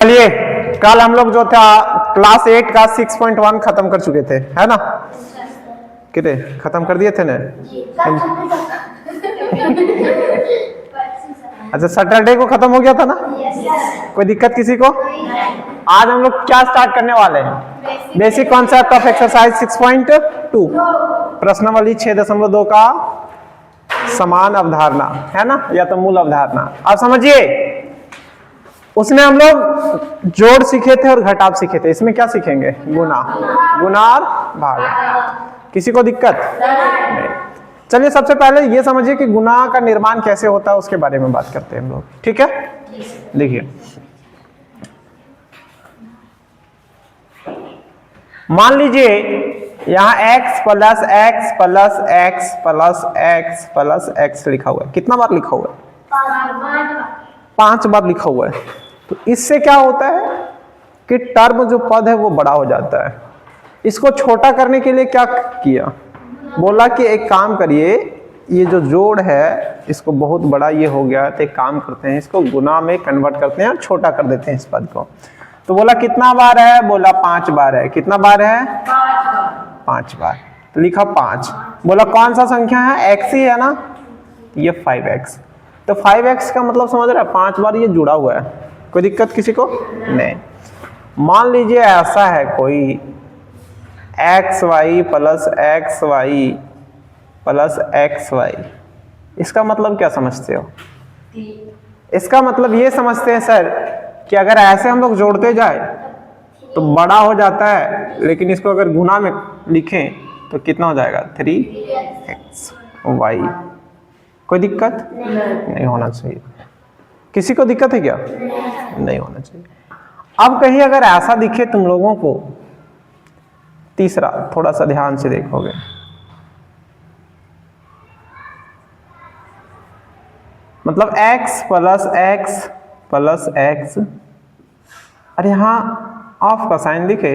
चलिए कल हम लोग जो था क्लास 8 का 6.1 खत्म कर चुके थे, है ना? कितने खत्म कर दिए थे ना? अच्छा, सैटरडे को खत्म हो गया था ना? कोई दिक्कत किसी को? आज हम लोग क्या स्टार्ट करने वाले हैं? बेसिक कॉन्सेप्ट ऑफ एक्सरसाइज 6.2 प्रश्नावली 6.2 का समान अवधारणा, है ना, या तो मूल अवधारणा। अब समझिए, उसमें हम लोग जोड़ सीखे थे और घटाव सीखे थे। इसमें क्या सीखेंगे? गुना, गुना और भाग। किसी को दिक्कत नहीं? चलिए सबसे पहले ये समझिए कि गुना का निर्माण कैसे होता है, उसके बारे में बात करते हैं हम लोग, ठीक है? देखिए, मान लीजिए यहां x plus x plus x plus x plus x लिखा हुआ है। कितना बार लिखा हुआ है? 5 बार लिखा हुआ है। तो इससे क्या होता है कि टर्म जो पद है वो बड़ा हो जाता है। इसको छोटा करने के लिए क्या किया? बोला कि एक काम करिए, ये जो जोड़ है इसको बहुत बड़ा ये हो गया, तो एक काम करते हैं, इसको गुना में कन्वर्ट करते हैं और छोटा कर देते हैं इस पद को। तो बोला कितना बार है? बोला 5 बार है। कितना बार है? 5 बार। तो लिखा 5। बोला कौन सा संख्या है? x ही है ना, ये 5x। तो 5x का मतलब समझ रहा है, 5 बार ये जुड़ा हुआ है। कोई दिक्कत किसी को? नहीं। मान लीजिए ऐसा है कोई xy plus xy plus xy, इसका मतलब क्या समझते हो? इसका मतलब ये समझते हैं सर कि अगर ऐसे हम लोग जोड़ते जाए तो बड़ा हो जाता है, लेकिन इसको अगर गुना में लिखें तो कितना हो जाएगा? 3xy। कोई दिक्कत नहीं होना चाहिए। किसी को दिक्कत है क्या? नहीं होना चाहिए। अब कहीं अगर ऐसा दिखे तुम लोगों को, तीसरा थोड़ा सा ध्यान से देखोगे, मतलब x plus x plus x, और यहां ऑफ का साइन दिखे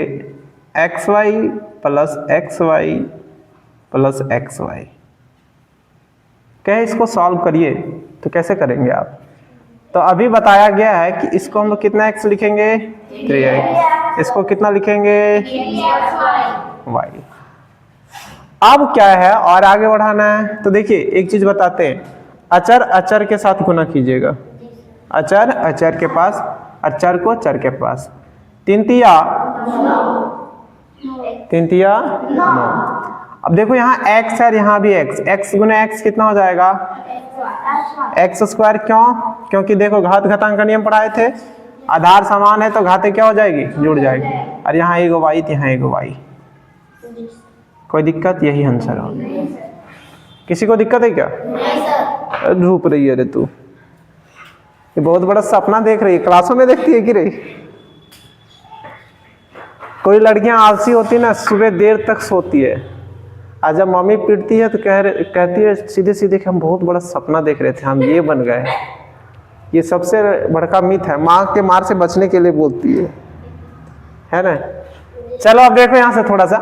xy plus xy plus xy। क्या इसको सॉल्व करिए तो कैसे करेंगे आप? तो अभी बताया गया है कि इसको हम लोग कितना x लिखेंगे? 3x। इसको कितना लिखेंगे? y। अब क्या है और आगे बढ़ाना है, तो देखिए एक चीज बताते हैं, अचर अचर के साथ गुना कीजिएगा। अचर अचर के पास, अचर को चर के पास। 3 तिया 9। अब देखो यहाँ x है, यहाँ भी x गुना x कितना हो जाएगा? X square. क्यों? क्योंकि देखो घात घातांक का नियम पढ़ाए थे, आधार समान है तो घाते क्या हो जाएगी? जुड़ जाएगी। और यहाँ एगो y तो यहाँ एगो y। कोई दिक्कत? यही आंसर हो। किसी को दिक्कत है क्या? धूप रही है रे तू, ये बहुत बड़ा सपना देख रही है। क्लासों में देखती है कि रही? कोई लड़कियां आलसी होती ना, सुबह देर तक सोती है, आज जब मम्मी पीटती है तो कहती है सीधे सीधे कि हम बहुत बड़ा सपना देख रहे थे, हम ये बन गए। ये सबसे बड़का मिथ है, माँ के मार से बचने के लिए बोलती है ना? चलो अब देखो यहाँ से थोड़ा सा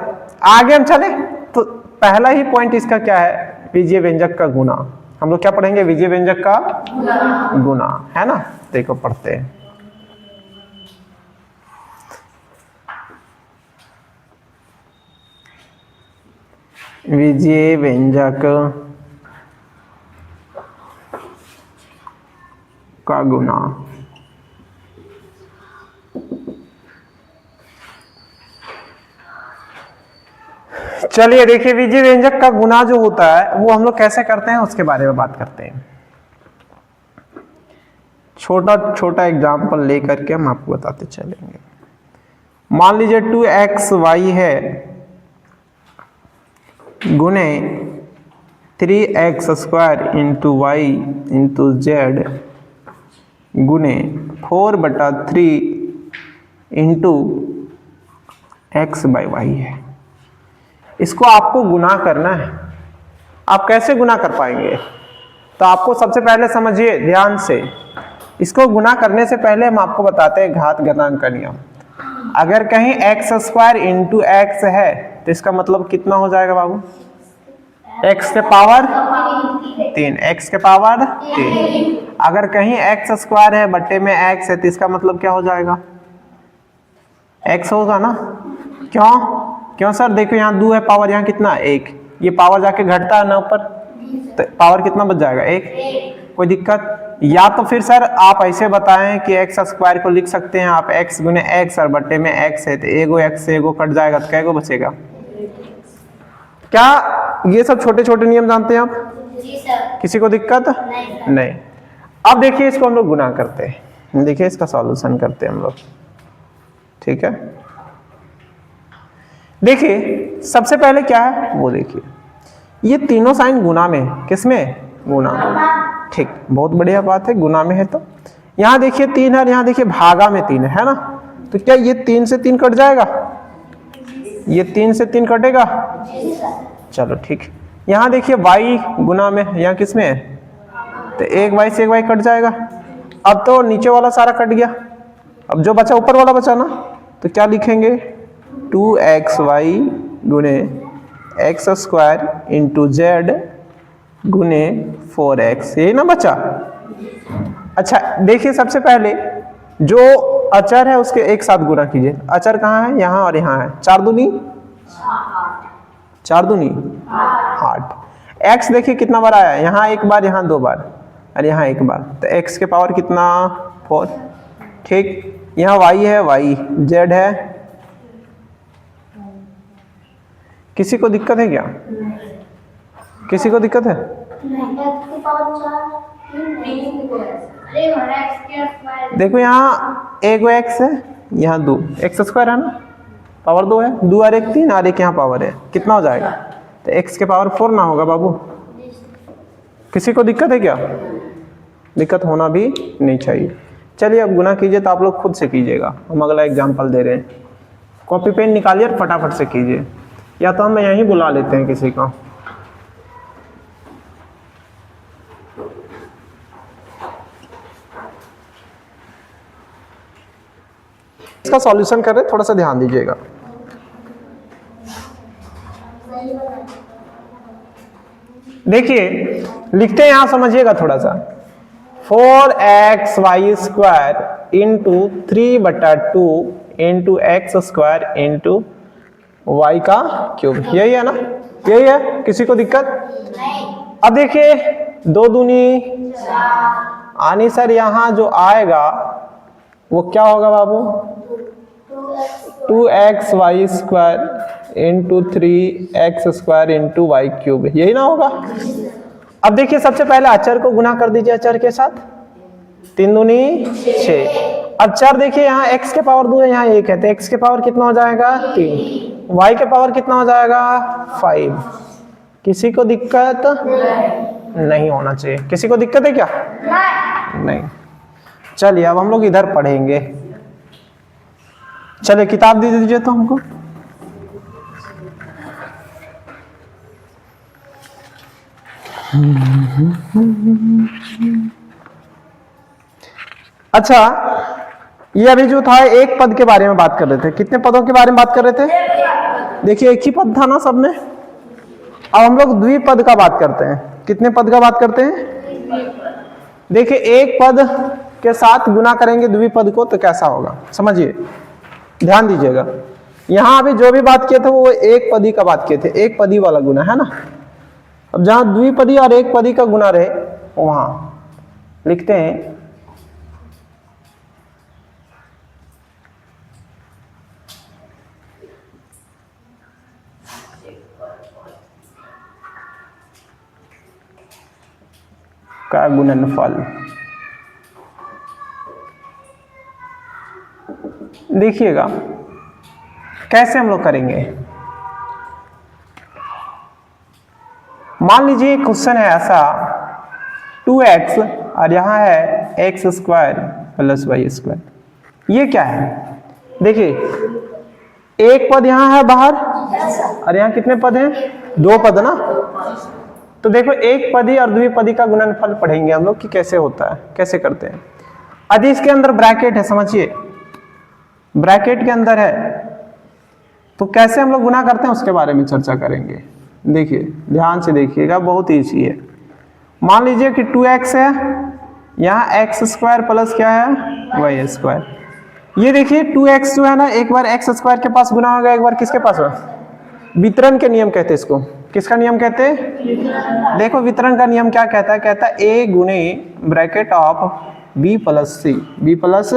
आगे हम चले, तो पहला ही पॉइंट इसका क्या है? विजय व्यंजक का गुना। हम लोग क्या पढ़ेंगे? विजय व्यंजक का गुना, है ना? देखो पढ़ते हैं। विजय व्यंजक का गुना। चलिए देखिए, विजय व्यंजक का गुना जो होता है वो हम लोग कैसे करते हैं उसके बारे में बात करते हैं। छोटा छोटा एग्जाम्पल लेकर के हम आपको बताते चलेंगे। मान लीजिए 2xy है गुने 3x square into y into z गुने 4/3 इंटू एक्स बाई वाई है। इसको आपको गुना करना है। आप कैसे गुना कर पाएंगे? तो आपको सबसे पहले समझिए ध्यान से, इसको गुना करने से पहले हम आपको बताते हैं घात घातांक का नियम। अगर कहीं एक्स स्क्वायर इंटू एक्स है तो इसका मतलब कितना हो जाएगा बाबू? x के पावर 3, x के पावर 3। अगर कहीं x स्क्वायर है बट्टे में x है तो इसका मतलब क्या हो जाएगा? x होगा ना। क्यों क्यों सर? देखो यहाँ 2 है, पावर यहाँ कितना 1, ये पावर जाके घटता है ना ऊपर, तो पावर कितना बच जाएगा 1। कोई दिक्कत? या तो फिर सर आप ऐसे बताएं कि एक्स स्क्वायर को लिख सकते हैं आप x गुने एक्स और बट्टे में x है, तो एगो x से एगो कट जाएगा तो कैगो बचेगा? क्या ये सब छोटे छोटे नियम जानते हैं आप? जी सर। किसी को दिक्कत? नहीं। अब देखिए इसको हम लोग गुना करते हैं, देखिए इसका सॉल्यूशन करते हैं हम लोग, ठीक है। देखिए सबसे पहले क्या है वो देखिए, ये तीनों साइन गुना में, किसमें? गुना में। ठीक, बहुत बढ़िया बात है, गुना में है तो यहाँ देखिए 3 है और यहाँ देखिए भागा में 3 है ना, तो क्या ये 3 से 3 कट जाएगा? ये 3 से 3 कटेगा? चलो ठीक। यहाँ देखिए y गुना में, यहाँ किसमें है? तो 1y से 1y कट जाएगा। अब तो नीचे वाला सारा कट गया, अब जो बचा ऊपर वाला बचा ना, तो क्या लिखेंगे? 2xy गुने एक्स स्क्वायर इंटू जेड गुने 4x, यही ना बचा। अच्छा देखिए सबसे पहले जो अचर है उसके एक साथ गुना कीजिए। अचर कहाँ है? यहाँ और यहाँ है। 4 दूनी 8। x देखिए कितना बार आया, यहाँ एक बार, यहाँ 2 बार और यहाँ 1 बार, तो x के पावर कितना? 4। ठीक, यहाँ y है, y z है। किसी को दिक्कत है क्या? किसी को दिक्कत है? देखो यहाँ एगो x है, यहाँ 2 x स्क्वायर है ना, पावर 2 है, 2 और 1 3 और 1 यहाँ पावर है, कितना हो जाएगा? तो x के पावर 4 ना होगा बाबू? किसी को दिक्कत है क्या? दिक्कत होना भी नहीं चाहिए। चलिए अब गुना कीजिए, तो आप लोग खुद से कीजिएगा, हम अगला एग्जाम्पल दे रहे हैं। कॉपी पेन निकालिए और फटाफट से कीजिए, या तो हम यहीं बुला लेते हैं किसी को। इसका सॉल्यूशन कर रहे, थोड़ा सा ध्यान दीजिएगा। देखिए लिखते हैं, यहां समझिएगा थोड़ा सा। 4xy square into 3/2 into x square into y का क्यूब, यही है ना? यही है, किसी को दिक्कत? अब देखिए 2 दूनी आनी सर, यहाँ जो आएगा वो क्या होगा बाबू? 2xy square into 3x square into y cube, यही ना होगा? अब देखिए सबसे पहले अचर को गुना कर दीजिए अचर के साथ, 3 दूनी 6। अब चर देखिए यहाँ x के पावर 2 है, यहाँ 1 है, तो x के पावर कितना हो जाएगा? 3। y के पावर कितना हो जाएगा? 5। किसी को दिक्कत? नहीं होना चाहिए। किसी को दिक्कत है क्या? नहीं। चलिए अब हम लोग इधर पढ़ेंगे। चलिए किताब दे दीजिए तो हमको। अच्छा ये अभी जो था एक पद के बारे में बात कर रहे थे, कितने पदों के बारे में बात कर रहे थे? देखिए एक ही पद था ना सब में। अब हम लोग द्विपद का बात करते हैं। कितने पद का बात करते हैं? देखिए एक पद के साथ गुना करेंगे द्विपद को तो कैसा होगा, समझिए, ध्यान दीजिएगा। यहाँ अभी जो भी बात किए थे वो एक पदी का बात किए थे, एक पदी वाला गुना है ना। अब जहां द्विपदी और एक पदी का गुना रहे वहां लिखते हैं का गुणनफल। देखिएगा कैसे हम लोग करेंगे। मान लीजिए क्वेश्चन है ऐसा 2x और यहाँ है x square plus y square, ये क्या है? देखिए एक पद यहाँ है बाहर और यहाँ कितने पद हैं? 2 पद ना। तो देखो एक पदी और द्विपदी का गुणनफल पढ़ेंगे हम लोग कि कैसे होता है, कैसे करते हैं। यदि इसके अंदर ब्रैकेट है, समझिए ब्रैकेट के अंदर है तो कैसे हम लोग गुना करते हैं उसके बारे में चर्चा करेंगे। देखिए ध्यान से देखिएगा, बहुत ईजी है। मान लीजिए कि 2x है, यहाँ x स्क्वायर प्लस क्या है? y square. ये देखिए 2x जो है ना, एक बार x स्क्वायर के पास गुना होगा, एक बार किसके पास होगा? वितरण के नियम कहते हैं इसको। किसका नियम कहते हैं? देखो वितरण का नियम क्या कहता है, कहता है a गुने bracket of b plus C, b plus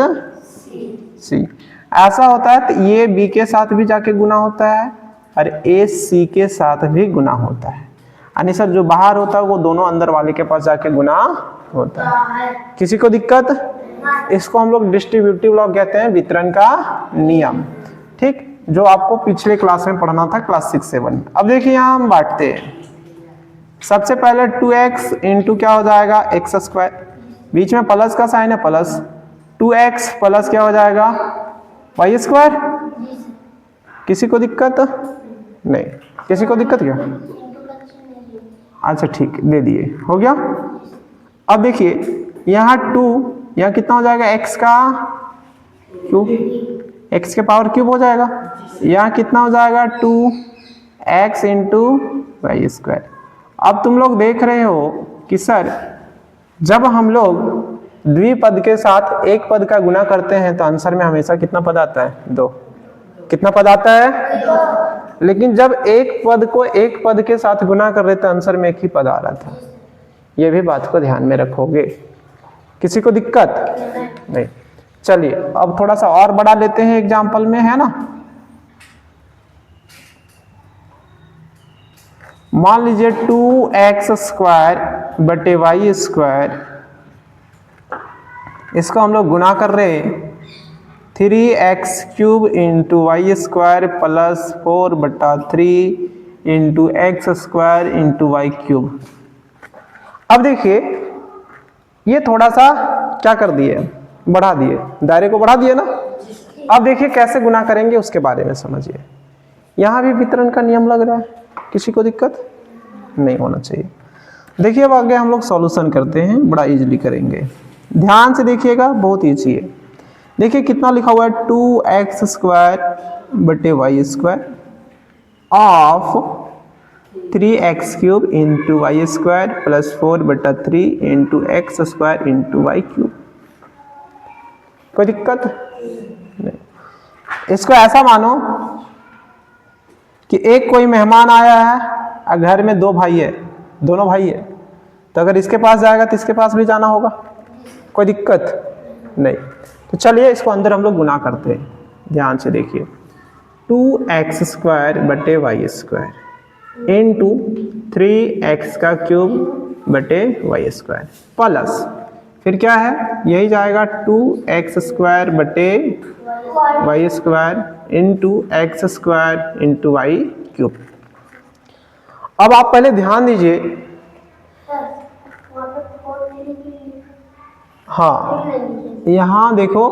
C. ऐसा होता है तो ये b के साथ भी जाके गुना होता है और a c के साथ भी गुना होता है, यानी सर जो बाहर होता है वो दोनों अंदर वाले के पास जाके गुना होता है। किसी को दिक्कत? इसको हम लोग डिस्ट्रीब्यूटिव लॉ कहते हैं, वितरण का नियम, ठीक, जो आपको पिछले क्लास में पढ़ना था, क्लास 6-7। अब देखिए यहाँ हम बांटते हैं। सबसे पहले 2x इंटू क्या हो जाएगा, एक्स स्क्वायर, बीच में प्लस का साइन है, प्लस 2x प्लस क्या हो जाएगा, वाई स्क्वायर। किसी को दिक्कत? नहीं। किसी को दिक्कत क्या? अच्छा ठीक, दे दिए, हो गया। अब देखिए यहाँ 2, यहाँ कितना हो जाएगा, x का क्यूब, x के पावर क्यूब हो जाएगा। यहाँ कितना हो जाएगा, 2x इंटू वाई स्क्वायर। अब तुम लोग देख रहे हो कि सर जब हम लोग द्विपद के साथ एक पद का गुना करते हैं तो आंसर में हमेशा कितना पद आता है, 2। कितना पद आता है? लेकिन जब एक पद को एक पद के साथ गुना कर रहे थे आंसर में एक ही पद आ रहा था। ये भी बात को ध्यान में रखोगे। किसी को दिक्कत? नहीं। चलिए अब थोड़ा सा और बड़ा लेते हैं एग्जाम्पल में, है ना। मान लीजिए 2x स्क्वायर बटे वाई स्क्वायर, इसको हम लोग गुना कर रहे हैं 3x cube into y square plus 4/3 into x square into y cube. अब देखिए ये थोड़ा सा क्या कर दिए, बढ़ा दिए, दायरे को बढ़ा दिए ना। अब देखिए कैसे गुना करेंगे उसके बारे में समझिए। यहाँ भी वितरण का नियम लग रहा है, किसी को दिक्कत नहीं होना चाहिए। देखिए अब आगे हम लोग सॉल्यूशन करते हैं, बड़ा इजीली करेंगे, ध्यान से देखिएगा, बहुत ईजी है। देखिए कितना लिखा हुआ है, 2x स्क्वायर बटे y square of 3x cube into y square plus 4/3 into x square into y cube. कोई दिक्कत नहीं। इसको ऐसा मानो कि एक कोई मेहमान आया है और घर में 2 भाई है, दोनों भाई है, तो अगर इसके पास जाएगा तो इसके पास भी जाना होगा। कोई दिक्कत नहीं। तो चलिए इसको अंदर हम लोग गुना करते हैं, ध्यान से देखिए। 2x स्क्वायर बटे वाई स्क्वायर इंटू 3x का क्यूब बटे वाई स्क्वायर प्लस फिर क्या है, यही जाएगा 2x स्क्वायर बटे y square into x square into y cube. अब आप पहले ध्यान दीजिए, हाँ यहाँ देखो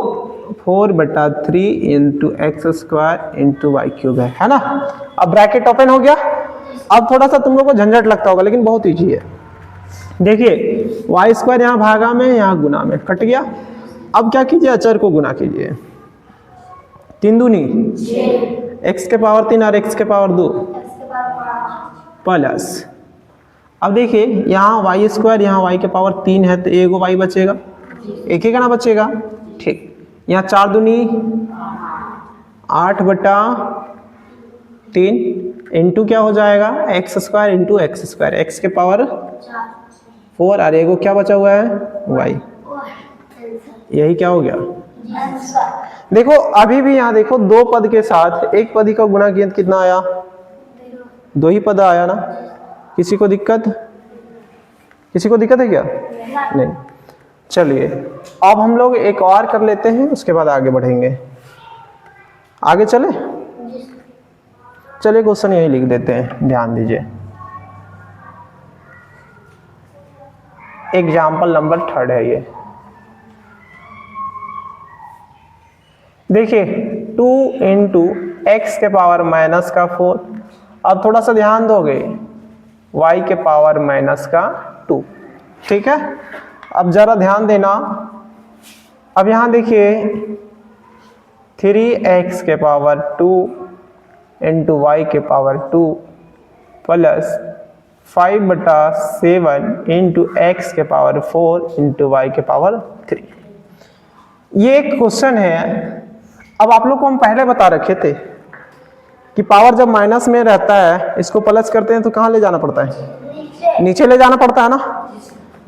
4/3 into x square into y cube है ना। अब ब्रैकेट ओपन हो गया। अब थोड़ा सा तुम लोग को झंझट लगता होगा लेकिन बहुत ईजी है। देखिए वाई स्क्वायर यहाँ भागा में, यहाँ गुना में, कट गया। अब क्या कीजिए, अचर को गुना कीजिए, 3 दूनी x के पावर 3 और x के पावर 2 प्लस। अब देखिए यहाँ वाई स्क्वायर, यहाँ वाई के पावर 3 है तो एगो वाई बचेगा, एक ही का ना बचेगा, ठीक। यहाँ 4 दूनी 8/3 इंटू क्या हो जाएगा, x square into x square, x के पावर 4 और एगो क्या बचा हुआ है, वाई। यही क्या हो गया। देखो अभी भी यहाँ देखो 2 पद के साथ एक पद का गुणा किया, कितना आया, 2 ही पद आया ना। किसी को दिक्कत? किसी को दिक्कत है क्या? नहीं। चलिए अब हम लोग एक और कर लेते हैं, उसके बाद आगे बढ़ेंगे। आगे चले, चलिए क्वेश्चन यही लिख देते हैं, ध्यान दीजिए। एग्जाम्पल नंबर 3 है ये। देखिए 2 इंटू एक्स के पावर माइनस का 4। अब थोड़ा सा ध्यान दोगे, y के पावर माइनस का 2, ठीक है। अब जरा ध्यान देना। अब यहां देखिए 3x के पावर 2 इंटू वाई के पावर 2 प्लस 5/7 इंटू एक्स के पावर 4 इंटू वाई के पावर 3। ये एक क्वेश्चन है अब आप लोग को हम पहले बता रखे थे कि पावर जब माइनस में रहता है, इसको प्लस करते हैं तो कहाँ ले जाना पड़ता है? नीचे ले जाना पड़ता है ना।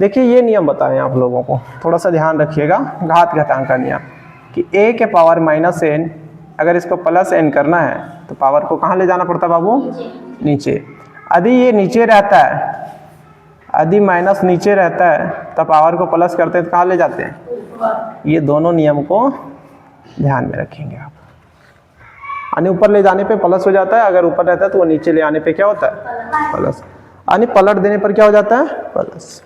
देखिए ये नियम बताएं आप लोगों को, थोड़ा सा ध्यान रखिएगा, घात घटांक का नियम कि a के पावर माइनस n, अगर इसको प्लस n करना है तो पावर को कहाँ ले जाना पड़ता है बाबू? नीचे। यदि ये नीचे रहता है, यदि माइनस नीचे रहता है तो पावर को प्लस करते हैं तो कहाँ ले जाते हैं? ये दोनों नियम को ध्यान में रखेंगे आप। यानी ऊपर ले जाने पे प्लस हो जाता है, अगर ऊपर रहता है तो वो नीचे ले आने पे क्या होता है? प्लस। यानी पलट देने पर क्या हो जाता है? प्लस।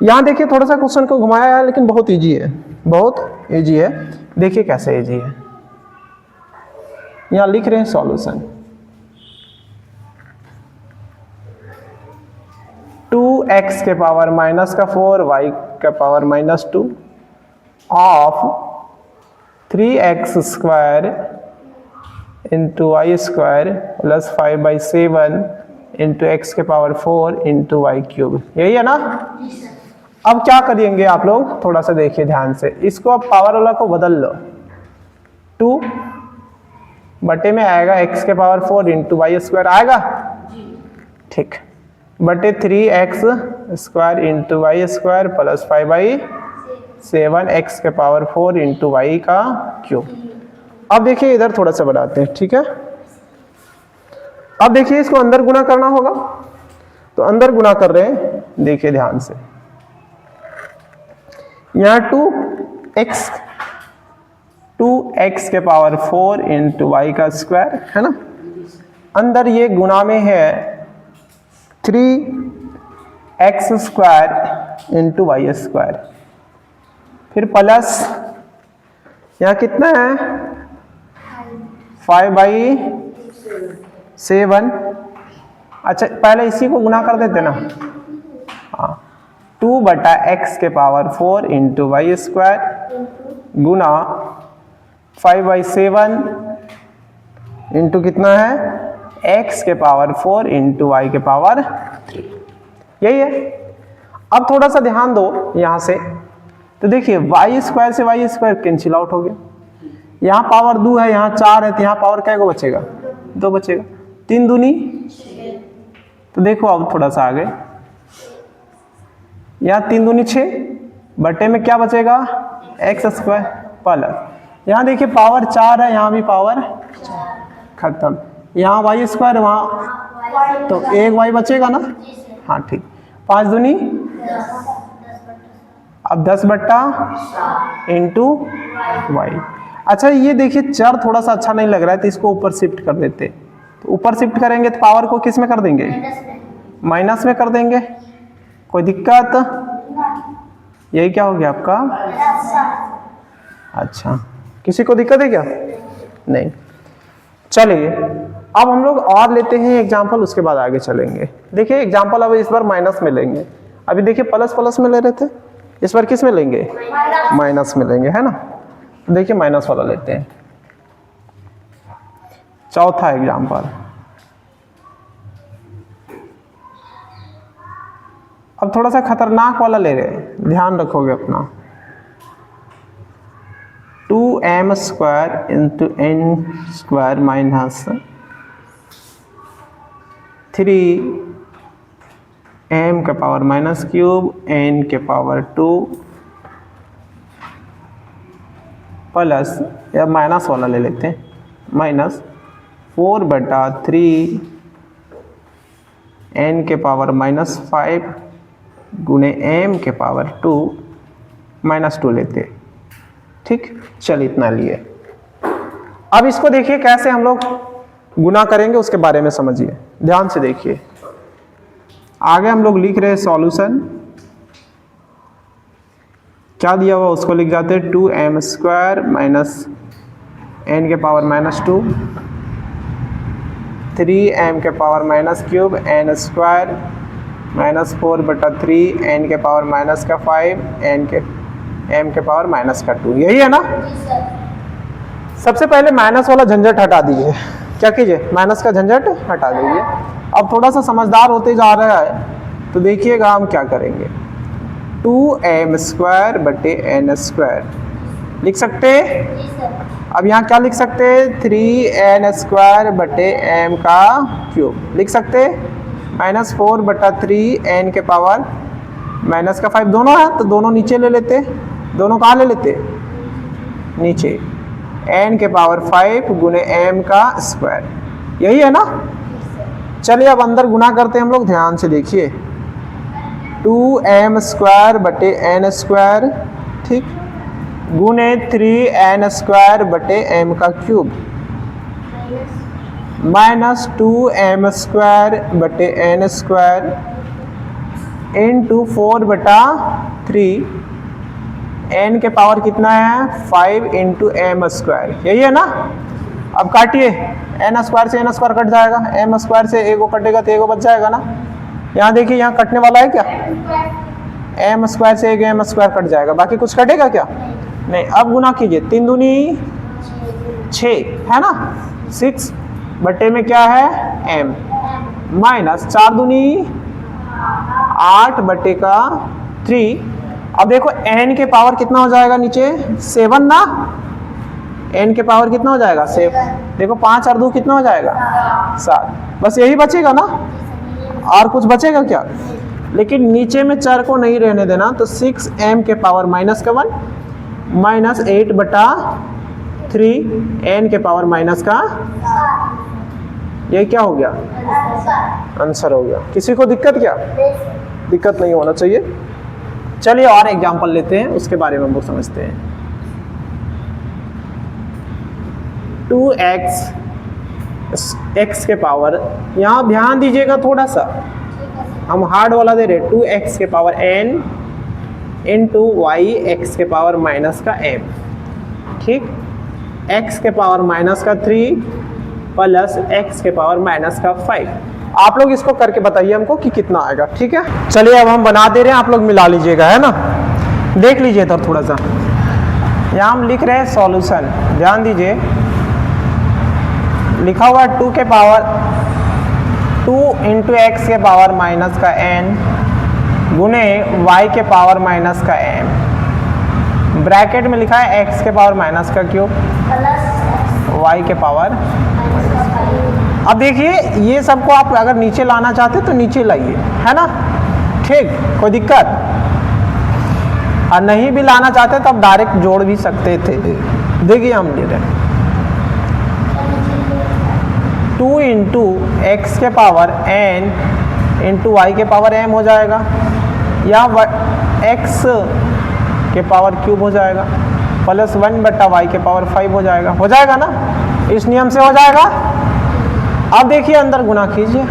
यहाँ देखिए थोड़ा सा क्वेश्चन को घुमाया है लेकिन बहुत इजी है, बहुत इजी है। देखिए कैसे इजी है, यहाँ लिख रहे हैं सॉल्यूशन 2x के पावर माइनस का 4 y का power minus 2 of 3x square into y square plus 5/7 into x के पावर 4 इंटू वाई क्यूब। यही है ना। अब क्या करेंगे आप लोग, थोड़ा सा देखिए ध्यान से, इसको अब पावर वाला को बदल लो। 2 बटे में आएगा x के पावर 4 इंटू वाई स्क्वायर आएगा, ठीक, बटे 3x square into y square plus 5/7 x के पावर 4 इंटू वाई का क्यूब। अब देखिए इधर थोड़ा सा बढ़ाते हैं, ठीक है। अब देखिए इसको अंदर गुना करना होगा, तो अंदर गुना कर रहे हैं, देखिए ध्यान से। यहाँ 2x के पावर 4 इंटू वाई का स्क्वायर है ना, अंदर ये गुना में है 3x square into y square, फिर प्लस यहाँ कितना है 5/7। अच्छा पहले इसी को गुना कर देते ना, हाँ, 2 बटा x के पावर 4 इंटू वाई स्क्वायर गुना 5/7 इंटू कितना है x के पावर 4 इंटू वाई के पावर 3। यही है। अब थोड़ा सा ध्यान दो यहाँ से, तो देखिए वाई स्क्वायर से वाई स्क्वायर कैंसिल आउट हो गया, यहाँ पावर 2 है, यहाँ 4 है, तो यहाँ पावर क्या को बचेगा? 2 बचेगा। 3 दूनी, तो देखो अब थोड़ा सा आगे, यहाँ 3 दूनी 6 बटे में क्या बचेगा? एक्स स्क्वायर प्लस, यहाँ देखिए पावर 4 है, यहाँ भी पावर खत्म, यहाँ वाई स्क्वायर, वहाँ तो एक वाई बचेगा ना, हाँ ठीक। 5 दूनी, अब 10 बट्टा इंटू वाई। अच्छा ये देखिए चर थोड़ा सा अच्छा नहीं लग रहा है, तो इसको ऊपर शिफ्ट कर देते, तो ऊपर शिफ्ट करेंगे तो पावर को किस में कर देंगे? माइनस में कर देंगे। कोई दिक्कत? यही क्या हो गया आपका? अच्छा किसी को दिक्कत है क्या? नहीं। चलिए अब हम लोग और लेते हैं एग्जाम्पल, उसके बाद आगे चलेंगे। देखिए एग्जाम्पल अब इस बार माइनस में लेंगे, अभी देखिए प्लस प्लस में ले रहे थे, इस बार किस में लेंगे? माइनस में लेंगे, है ना। तो देखिए माइनस वाला लेते हैं। चौथा एग्जाम्पल, अब थोड़ा सा खतरनाक वाला ले रहे हैं, ध्यान रखोगे अपना। 2m square into n square minus 3m के पावर माइनस क्यूब n के पावर 2 प्लस, या माइनस वाला ले लेते हैं, माइनस 4/3 n के पावर माइनस 5 गुणे m के पावर 2 माइनस 2 लेते, ठीक। चल इतना लिए। अब इसको देखिए कैसे हम लोग गुना करेंगे, उसके बारे में समझिए, ध्यान से देखिए। आगे हम लोग लिख रहे हैं सॉल्यूशन, क्या दिया हुआ उसको लिख जाते हैं 2m स्क्वायर माइनस n के पावर माइनस 2 3m के power minus cube n square minus 4/3 n के पावर माइनस का 5 n के m के पावर माइनस का 2। यही है ना। सबसे पहले माइनस वाला झंझट हटा दीजिए, क्या कीजिए? माइनस का झंझट हटा दीजिए। अब थोड़ा सा समझदार होते जा रहा है, तो देखिएगा हम क्या करेंगे। 2m स्क्वायर बटे n स्क्वायर लिख सकते हैं, अब यहाँ क्या लिख सकते हैं, 3n² बटे m का क्यूब लिख सकते हैं। -4 बटा 3n के पावर माइनस का 5 दोनों है तो दोनों नीचे ले लेते, दोनों कहाँ ले लेते, नीचे, n के पावर 5 गुने m का स्क्वायर, यही है ना। चलिए अब अंदर गुना करते हैं हम लोग, ध्यान से देखिए, 2m² बटे n², ठीक, गुने 3n² बटे m का क्यूब -2m² बटे n² इंटू 4 बटा 3, n के पावर कितना है 5 इंटू m², यही है ना। अब काटिए, n² से n² कट जाएगा, m² से एगो कटेगा तो एगो बच जाएगा ना। यहाँ देखिए, यहाँ कटने वाला है क्या, m² से एक m² कट जाएगा, बाकी कुछ कटेगा क्या, नहीं। अब गुना कीजिए, 3 दूनी 6 है ना, 6 बटे में क्या है m, माइनस 4 दूनी 8 बटे का 3। अब देखो n के पावर कितना हो जाएगा नीचे 7 ना, n के पावर कितना हो जाएगा 7, देखो 5 और 2 कितना हो जाएगा 7, बस यही बचेगा ना, और कुछ बचेगा क्या। लेकिन नीचे में 4 को नहीं रहने देना, तो 6m के पावर -1 माइनस 8 बटा 3 n के पावर -का, ये क्या हो गया, आंसर हो गया। किसी को दिक्कत क्या, दिक्कत नहीं होना चाहिए। चलिए और एग्जांपल लेते हैं, उसके बारे में हम लोग समझते हैं। 2x x के पावर, यहाँ ध्यान दीजिएगा थोड़ा सा, हम हार्ड वाला दे रहे, 2x के पावर n इंटू y x के पावर -का m, ठीक, x के पावर -3 प्लस x के पावर -का 5। आप लोग इसको करके बताइए हमको कि कितना आएगा, ठीक है। चलिए अब हम बना दे रहे हैं, आप लोग मिला लीजिएगा, है ना। देख लीजिए इधर थोड़ा सा, यहाँ हम लिख रहे हैं सॉल्यूशन, ध्यान दीजिए, लिखा हुआ 2 के पावर 2 इंटू एक्स के पावर -का n गुने y के पावर -का m, ब्रैकेट में लिखा है x के पावर -का क्यूब y के पावर। अब देखिए, ये सबको आप अगर नीचे लाना चाहते तो नीचे लाइए, है ना, ठीक, कोई दिक्कत, और नहीं भी लाना चाहते तो आप डायरेक्ट जोड़ भी सकते थे। देखिए हम ले रहे हैं 2 इंटू एक्स के पावर n इंटू वाई के पावर m हो जाएगा, या x के पावर क्यूब हो जाएगा, प्लस 1 बटा y के पावर 5 हो जाएगा ना, इस नियम से हो जाएगा। अब देखिए अंदर गुना कीजिए,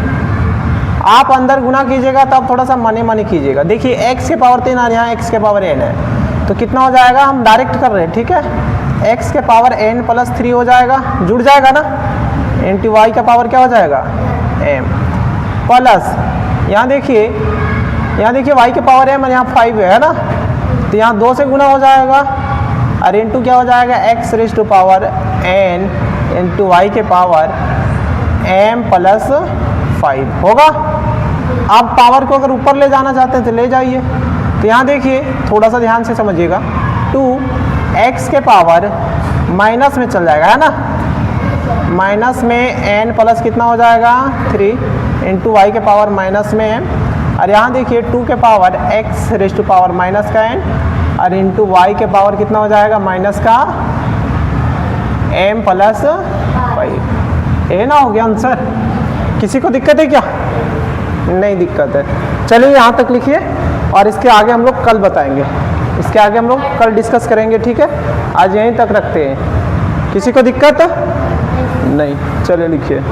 आप अंदर गुना कीजिएगा तो आप थोड़ा सा मने कीजिएगा। देखिए x के पावर 3 और यहाँ x के पावर n है, तो कितना हो जाएगा, हम डायरेक्ट कर रहे हैं, ठीक है, x के पावर n प्लस 3 हो जाएगा, जुड़ जाएगा ना, इंटू y का पावर क्या हो जाएगा m, प्लस यहाँ देखिए y के पावर m और यहाँ 5 है ना, तो यहाँ 2 से गुना हो जाएगा, और इंटू क्या हो जाएगा x raise to power n इंटू y के पावर m प्लस 5 होगा। आप पावर को अगर ऊपर ले जाना चाहते हैं तो ले जाइए। तो यहाँ देखिए थोड़ा सा ध्यान से समझिएगा, 2x के पावर माइनस में चल जाएगा, है ना, माइनस में n प्लस कितना हो जाएगा 3 इंटू वाई के पावर माइनस में m, और यहाँ देखिए 2 के power x raise to power -का n और इंटू वाई के पावर कितना हो जाएगा -का m प्लस 5, ये ना हो गया आंसर। किसी को दिक्कत है क्या, नहीं दिक्कत है। चलिए यहाँ तक लिखिए, और इसके आगे हम लोग कल बताएंगे, इसके आगे हम लोग कल डिस्कस करेंगे, ठीक है। आज यहीं तक रखते हैं, किसी को दिक्कत नहीं, चलिए लिखिए।